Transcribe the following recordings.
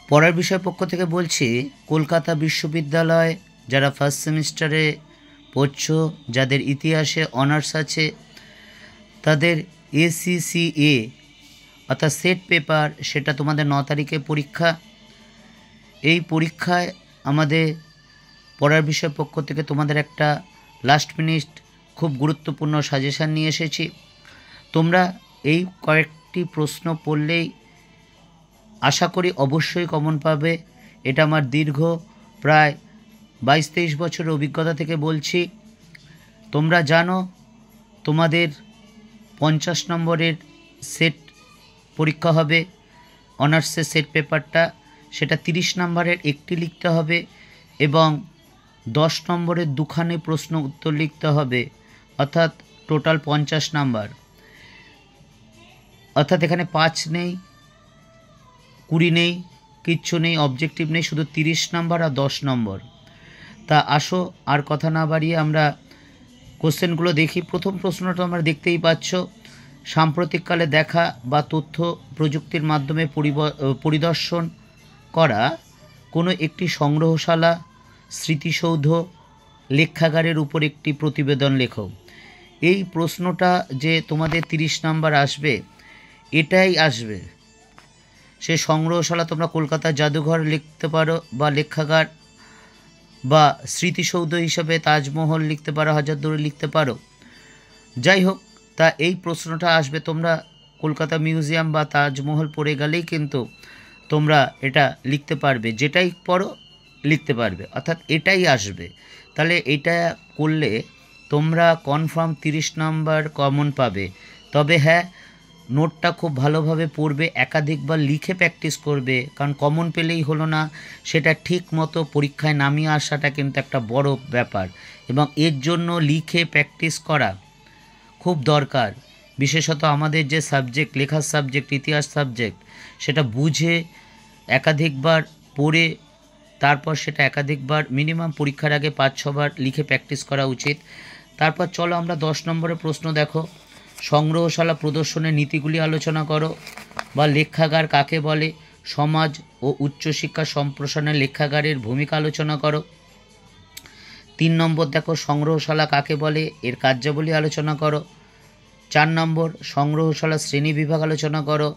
পড়ার বিষয় পক্ষ থেকে বলছি, কলকাতা বিশ্ববিদ্যালয় যারা ফার্স্ট সেমিস্টারে পড়ছো, যাদের ইতিহাসে অনার্স আছে, তাদের ACCA অর্থাৎ সেট পেপার, সেটা তোমাদের 9 তারিখে পরীক্ষা। এই পরীক্ষায় আমাদের পড়ার বিষয় পক্ষ থেকে তোমাদের একটা লাস্ট মিনিট খুব গুরুত্বপূর্ণ সাজেশান নিয়ে এসেছি। তোমরা এই কয়েকটি প্রশ্ন পড়লেই আশা করি অবশ্যই কমন পাবে। এটা আমার দীর্ঘ প্রায় 22-23 বছরের অভিজ্ঞতা থেকে বলছি। তোমরা জানো তোমাদের 50 নম্বরের সেট পরীক্ষা হবে, অনার্সের সেট পেপারটা, সেটা 30 নম্বরের একটি লিখতে হবে এবং 10 নম্বরের দুখানে প্রশ্ন উত্তর লিখতে হবে, অর্থাৎ টোটাল 50 নাম্বার। অর্থাৎ এখানে 5 নেই, 20 নেই, কিচ্ছু নেই, অবজেক্টিভ নেই, শুধু 30 নম্বর আর 10 নম্বর। তা আসো আর কথা না বাড়িয়ে আমরা কোশ্চেনগুলো দেখি। প্রথম প্রশ্নটা আমরা দেখতেই পাচ্ছ, সাম্প্রতিককালে দেখা বা তথ্য প্রযুক্তির মাধ্যমে পরিদর্শন করা কোনো একটি সংগ্রহশালা, স্মৃতিসৌধ, লেখাগারের উপর একটি প্রতিবেদন লেখো। এই প্রশ্নটা যে তোমাদের 30 নাম্বার আসবে, এটাই আসবে। সে সংগ্রহশালা তোমরা কলকাতা জাদুঘর লিখতে পারো, বা লেখাগার, বা স্মৃতিসৌধ হিসাবে তাজমহল লিখতে পারো, হাজারদুয়ারি লিখতে পারো, যাই হোক। তা এই প্রশ্নটা আসবে, তোমরা কলকাতা মিউজিয়াম বা তাজমহল পড়ে গেলেই কিন্তু তোমরা এটা লিখতে পারবে, যেটাই পড়ো লিখতে পারবে, অর্থাৎ এটাই আসবে। তাহলে এটা করলে তোমরা কনফার্ম 30 নাম্বার কমন পাবে। তবে হ্যাঁ, নোটটা খুব ভালোভাবে পড়বে, একাধিকবার লিখে প্র্যাকটিস করবে, কারণ কমন পেলেই হলো না, সেটা ঠিক মতো পরীক্ষায় নামিয়ে আসাটা কিন্তু একটা বড় ব্যাপার, এবং এর জন্য লিখে প্র্যাকটিস করা খুব দরকার। বিশেষত আমাদের যে সাবজেক্ট, লেখার সাবজেক্ট, ইতিহাস সাবজেক্ট, সেটা বুঝে একাধিকবার পড়ে তারপর সেটা একাধিকবার মিনিমাম পরীক্ষার আগে 5-6 বার লিখে প্র্যাকটিস করা উচিত। তারপর চলো আমরা 10 নম্বরের প্রশ্ন দেখো। সংগ্রহশালা প্রদর্শনের নীতিগুলি আলোচনা করো, বা লেখাগার কাকে বলে, সমাজ ও উচ্চশিক্ষা সম্প্রসারণে লেখাগারের ভূমিকা আলোচনা করো। 3 নম্বর দেখো, সংগ্রহশালা কাকে বলে, এর কার্যাবলী আলোচনা করো। 4 নম্বর, সংগ্রহশালা শ্রেণী বিভাগ আলোচনা করো।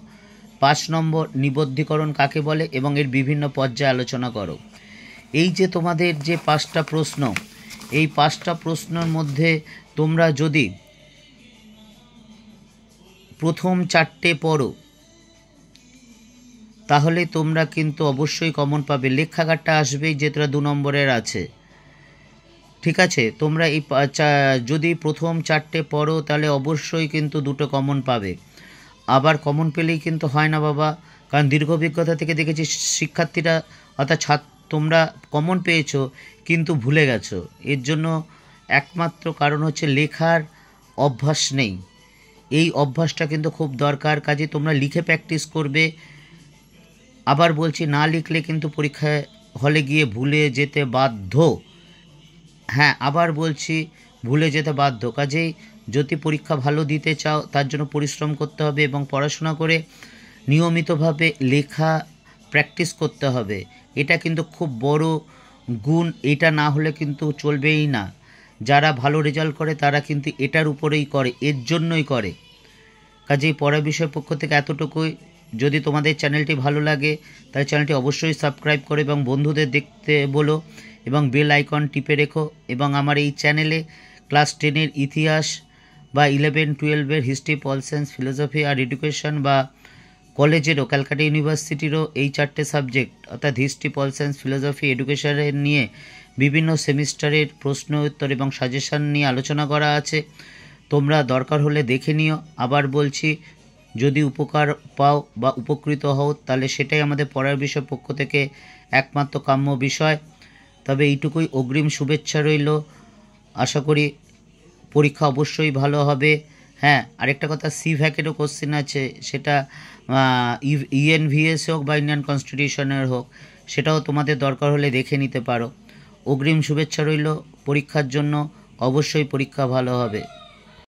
5 নম্বর, নিবদ্ধীকরণ কাকে বলে এবং এর বিভিন্ন পর্যায়ে আলোচনা করো। এই যে তোমাদের যে 5টা প্রশ্ন, এই 5টা প্রশ্নের মধ্যে তোমরা যদি প্রথম 4টে পড়ো, তাহলে তোমরা কিন্তু অবশ্যই কমন পাবে। লেখাগারটা আসবেই, যেটা 2 নম্বরের আছে, ঠিক আছে। তোমরা এই যদি প্রথম 4টে পড়ো, তাহলে অবশ্যই কিন্তু 2টো কমন পাবে। আবার কমন পেলেই কিন্তু হয় না বাবা, কারণ দীর্ঘ অভিজ্ঞতা থেকে দেখেছি শিক্ষার্থীরা, অর্থাৎ তোমরা কমন পেয়েছো কিন্তু ভুলে গেছো। এর জন্য একমাত্র কারণ হচ্ছে লেখার অভ্যাস নেই। এই অভ্যাসটা কিন্তু খুব দরকার, কাজে তোমরা লিখে প্র্যাকটিস করবে। আবার বলছি, না লিখলে কিন্তু পরীক্ষায় হলে গিয়ে ভুলে যেতে বাধ্য। হ্যাঁ, আবার বলছি, ভুলে যেতে বাধ্য। কাজেই যদি পরীক্ষা ভালো দিতে চাও, তার জন্য পরিশ্রম করতে হবে এবং পড়াশোনা করে নিয়মিতভাবে লেখা প্র্যাকটিস করতে হবে। এটা কিন্তু খুব বড় গুণ, এটা না হলে কিন্তু চলবেই না। যারা ভালো রেজাল্ট করে তারা কিন্তু এটার উপরেই করে, এর জন্যই করে। কাজেই পড়া বিষয় পক্ষ থেকে এতটুকুই। যদি তোমাদের চ্যানেলটি ভালো লাগে, তাহলে চ্যানেলটি অবশ্যই সাবস্ক্রাইব করো এবং বন্ধুদের দেখতে বলো, এবং বেল আইকন টিপে রেখো। এবং আমার এই চ্যানেলে ক্লাস 10-এর ইতিহাস, বা 11-12-এর হিস্ট্রি, পল সায়েন্স, ফিলোসফি আর এডুকেশন, বা কলেজেরও ক্যালকাটা ইউনিভার্সিটিরও এই 4টে সাবজেক্ট, অর্থাৎ হিস্ট্রি, পল সায়েন্স, ফিলোসফি, এডুকেশনের নিয়ে বিভিন্ন সেমিস্টারের প্রশ্ন উত্তর এবং সাজেশান নিয়ে আলোচনা করা আছে। তোমরা দরকার হলে দেখে নিও। আবার বলছি, যদি উপকার পাও বা উপকৃত হও, তাহলে সেটাই আমাদের পড়ার বিষয় পক্ষ থেকে একমাত্র কাম্য বিষয়। তবে এইটুকুই, অগ্রিম শুভেচ্ছা রইল। আশা করি পরীক্ষা অবশ্যই ভালো হবে। হ্যাঁ, আরেকটা কথা, সিভ্যাকেরও কোশ্চেন আছে, সেটা ENVS হোক বা ইন্ডিয়ান কনস্টিটিউশনের হোক, সেটাও তোমাদের দরকার হলে দেখে নিতে পারো। অগ্রিম শুভেচ্ছা রইল পরীক্ষার জন্য, অবশ্যই পরীক্ষা ভালো হবে।